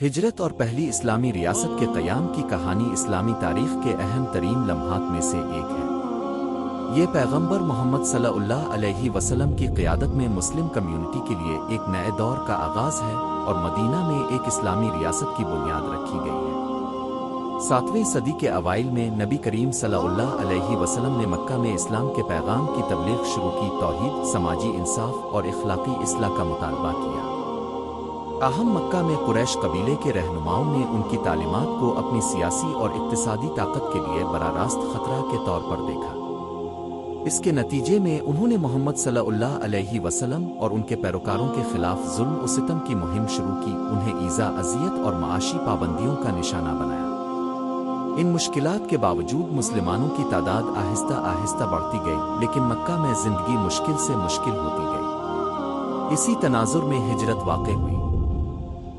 ہجرت اور پہلی اسلامی ریاست کے قیام کی کہانی اسلامی تاریخ کے اہم ترین لمحات میں سے ایک ہے۔ یہ پیغمبر محمد صلی اللہ علیہ وسلم کی قیادت میں مسلم کمیونٹی کے لیے ایک نئے دور کا آغاز ہے اور مدینہ میں ایک اسلامی ریاست کی بنیاد رکھی گئی ہے۔ 7ویں صدی کے اوائل میں نبی کریم صلی اللہ علیہ وسلم نے مکہ میں اسلام کے پیغام کی تبلیغ شروع کی، توحید، سماجی انصاف اور اخلاقی اصلاح کا مطالبہ کیا۔ تاہم مکہ میں قریش قبیلے کے رہنماؤں نے ان کی تعلیمات کو اپنی سیاسی اور اقتصادی طاقت کے لیے براہ راست خطرہ کے طور پر دیکھا۔ اس کے نتیجے میں انہوں نے محمد صلی اللہ علیہ وسلم اور ان کے پیروکاروں کے خلاف ظلم و ستم کی مہم شروع کی، انہیں ایذا، اذیت اور معاشی پابندیوں کا نشانہ بنایا۔ ان مشکلات کے باوجود مسلمانوں کی تعداد آہستہ آہستہ بڑھتی گئی، لیکن مکہ میں زندگی مشکل سے مشکل ہوتی گئی۔ اسی تناظر میں ہجرت واقع ہوئی۔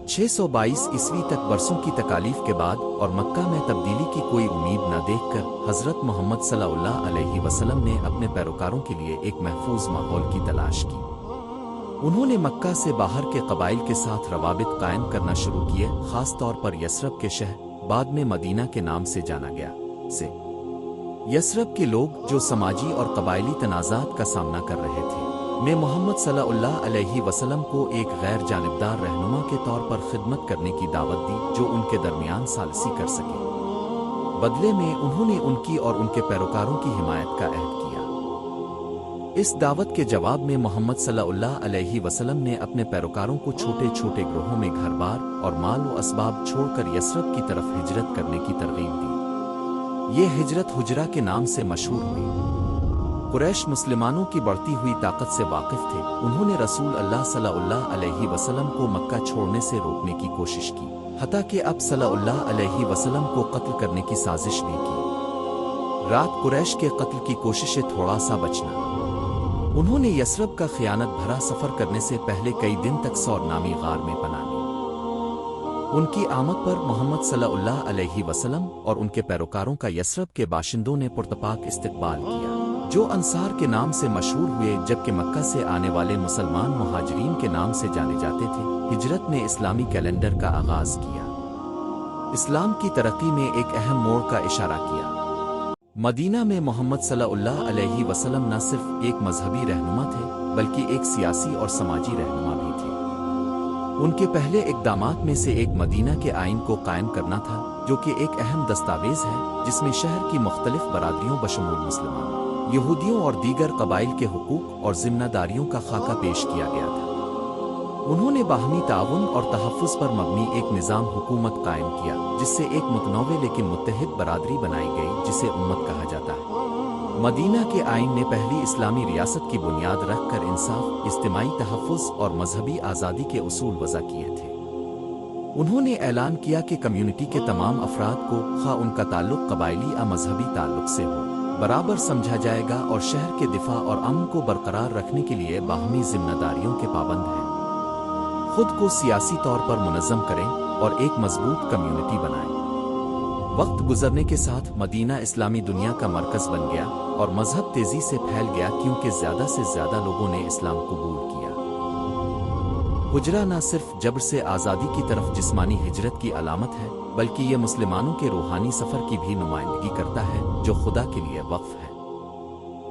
622 عیسوی تک برسوں کی تکالیف کے بعد اور مکہ میں تبدیلی کی کوئی امید نہ دیکھ کر حضرت محمد صلی اللہ علیہ وسلم نے اپنے پیروکاروں کے لیے ایک محفوظ ماحول کی تلاش کی۔ انہوں نے مکہ سے باہر کے قبائل کے ساتھ روابط قائم کرنا شروع کیے، خاص طور پر یثرب کے شہر، بعد میں مدینہ کے نام سے جانا گیا، سے یثرب کے لوگ جو سماجی اور قبائلی تنازعات کا سامنا کر رہے تھے، نے محمد صلی اللہ علیہ وسلم کو ایک غیر جانبدار رہنما کے طور پر خدمت کرنے کی دعوت دی جو ان کے درمیان ثالثی کر سکے۔ بدلے میں انہوں نے ان کی اور ان کے پیروکاروں کی حمایت کا عہد کیا۔ اس دعوت کے جواب میں محمد صلی اللہ علیہ وسلم نے اپنے پیروکاروں کو چھوٹے چھوٹے گروہوں میں گھر بار اور مال و اسباب چھوڑ کر یثرب کی طرف ہجرت کرنے کی ترغیب دی۔ یہ ہجرت ہجرہ کے نام سے مشہور ہوئی۔ قریش مسلمانوں کی بڑھتی ہوئی طاقت سے واقف تھے، انہوں نے رسول اللہ صلی اللہ علیہ وسلم کو مکہ چھوڑنے سے روکنے کی کوشش کی، حتیٰ کہ اب صلی اللہ علیہ وسلم کو قتل کرنے کی سازش بھی کی۔ رات قریش کے قتل کی کوششیں تھوڑا سا بچنا۔ انہوں نے یثرب کا خیانت بھرا سفر کرنے سے پہلے کئی دن تک سور نامی غار میں پناہ لی۔ ان کی آمد پر محمد صلی اللہ علیہ وسلم اور ان کے پیروکاروں کا یثرب کے باشندوں نے پرتپاک استقبال کیا، جو انصار کے نام سے مشہور ہوئے، جبکہ مکہ سے آنے والے مسلمان مہاجرین کے نام سے جانے جاتے تھے۔ ہجرت نے اسلامی کیلنڈر کا آغاز کیا، اسلام کی ترقی میں ایک اہم موڑ کا اشارہ کیا۔ مدینہ میں محمد صلی اللہ علیہ وسلم نہ صرف ایک مذہبی رہنما تھے بلکہ ایک سیاسی اور سماجی رہنما بھی تھے۔ ان کے پہلے اقدامات میں سے ایک مدینہ کے آئین کو قائم کرنا تھا، جو کہ ایک اہم دستاویز ہے جس میں شہر کی مختلف برادریوں بشمول مسلمانوں، یہودیوں اور دیگر قبائل کے حقوق اور ذمہ داریوں کا خاکہ پیش کیا گیا تھا۔ انہوں نے باہمی تعاون اور تحفظ پر مبنی ایک نظام حکومت قائم کیا، جس سے ایک متنوع لیکن متحد برادری بنائی گئی جسے امت کہا جاتا ہے۔ مدینہ کے آئین نے پہلی اسلامی ریاست کی بنیاد رکھ کر انصاف، اجتماعی تحفظ اور مذہبی آزادی کے اصول وضع کیے تھے۔ انہوں نے اعلان کیا کہ کمیونٹی کے تمام افراد کو، خواہ ان کا تعلق قبائلی یا مذہبی تعلق سے ہو، برابر سمجھا جائے گا اور شہر کے دفاع اور امن کو برقرار رکھنے کے لیے باہمی ذمہ داریوں کے پابند ہیں۔ خود کو سیاسی طور پر منظم کریں اور ایک مضبوط کمیونٹی بنائیں۔ وقت گزرنے کے ساتھ مدینہ اسلامی دنیا کا مرکز بن گیا اور مذہب تیزی سے پھیل گیا، کیونکہ زیادہ سے زیادہ لوگوں نے اسلام قبول کیا۔ ہجرہ نہ صرف جبر سے آزادی کی طرف جسمانی ہجرت کی علامت ہے، بلکہ یہ مسلمانوں کے روحانی سفر کی بھی نمائندگی کرتا ہے جو خدا کے لیے وقف ہے۔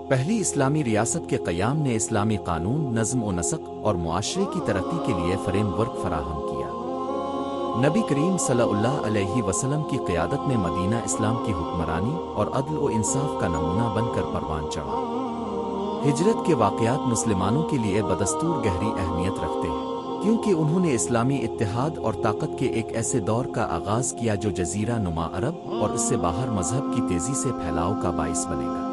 پہلی اسلامی ریاست کے قیام نے اسلامی قانون، نظم و نسق اور معاشرے کی ترقی کے لیے فریم ورک فراہم کیا۔ نبی کریم صلی اللہ علیہ وسلم کی قیادت میں مدینہ اسلام کی حکمرانی اور عدل و انصاف کا نمونہ بن کر پروان چڑھا۔ ہجرت کے واقعات مسلمانوں کے لیے بدستور گہری اہمیت رکھتے ہیں، کیونکہ انہوں نے اسلامی اتحاد اور طاقت کے ایک ایسے دور کا آغاز کیا جو جزیرہ نما عرب اور اس سے باہر مذہب کی تیزی سے پھیلاؤ کا باعث بنے گا۔